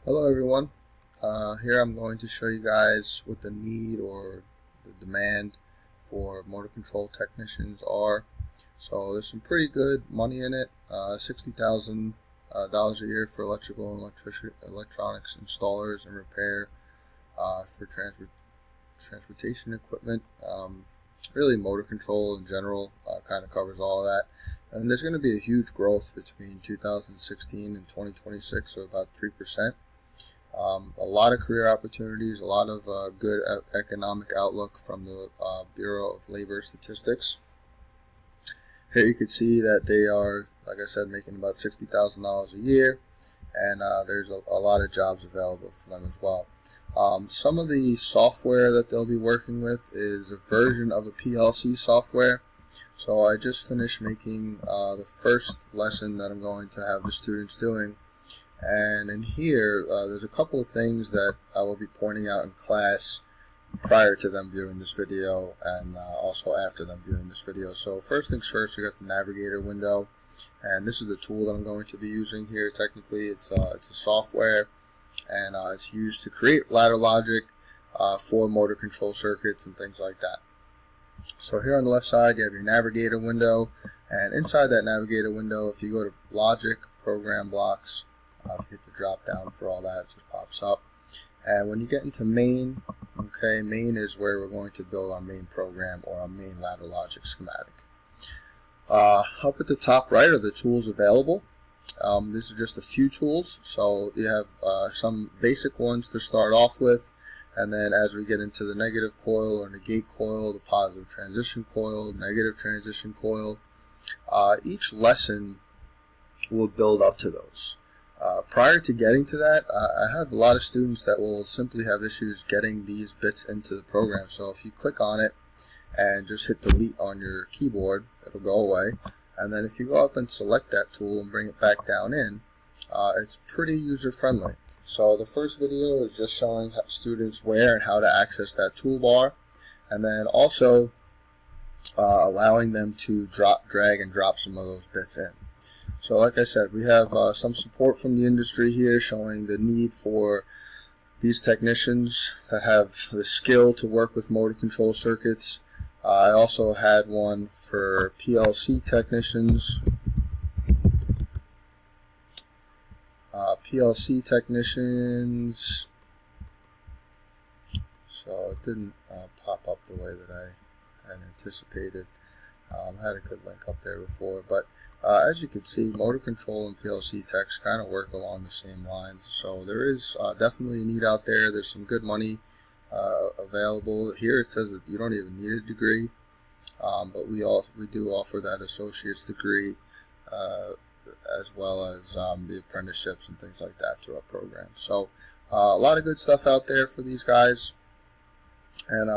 Hello everyone. Here I'm going to show you guys what the need or the demand for motor control technicians are. So there's some pretty good money in it. $60,000 a year for electrical and electronics installers and repair for transportation equipment. Really motor control in general kind of covers all of that. And there's going to be a huge growth between 2016 and 2026 of about 3%. A lot of career opportunities, a lot of good economic outlook from the Bureau of Labor Statistics. Here you can see that they are, like I said, making about $60,000 a year, and there's a lot of jobs available for them as well. Some of the software that they'll be working with is a version of the PLC software. So I just finished making the first lesson that I'm going to have the students doing. And in here, there's a couple of things that I will be pointing out in class prior to them viewing this video and also after them viewing this video. So first things first, we got the Navigator Window, and this is the tool that I'm going to be using here. Technically, it's a software, and it's used to create ladder logic for motor control circuits and things like that. So here on the left side, you have your Navigator window, and inside that Navigator window, if you go to Logic, Program Blocks, hit the drop down for all that, it just pops up. And when you get into main, okay, main is where we're going to build our main program or our main ladder logic schematic. Up at the top right are the tools available. This is just a few tools, so you have some basic ones to start off with, and then as we get into the negative coil or negate coil, the positive transition coil, negative transition coil, each lesson will build up to those. Prior to getting to that, I have a lot of students that will simply have issues getting these bits into the program. So if you click on it and just hit delete on your keyboard, it'll go away. And then if you go up and select that tool and bring it back down in, it's pretty user friendly. So the first video is just showing students where and how to access that toolbar, and then also allowing them to drag and drop some of those bits in. So like I said, we have some support from the industry here showing the need for these technicians that have the skill to work with motor control circuits. I also had one for PLC technicians. So it didn't pop up the way that I had anticipated. I had a good link up there before, but as you can see, motor control and PLC techs kind of work along the same lines. So there is definitely a need out there. There's some good money available. Here it says that you don't even need a degree, but we do offer that associate's degree as well as the apprenticeships and things like that through our program. So a lot of good stuff out there for these guys, and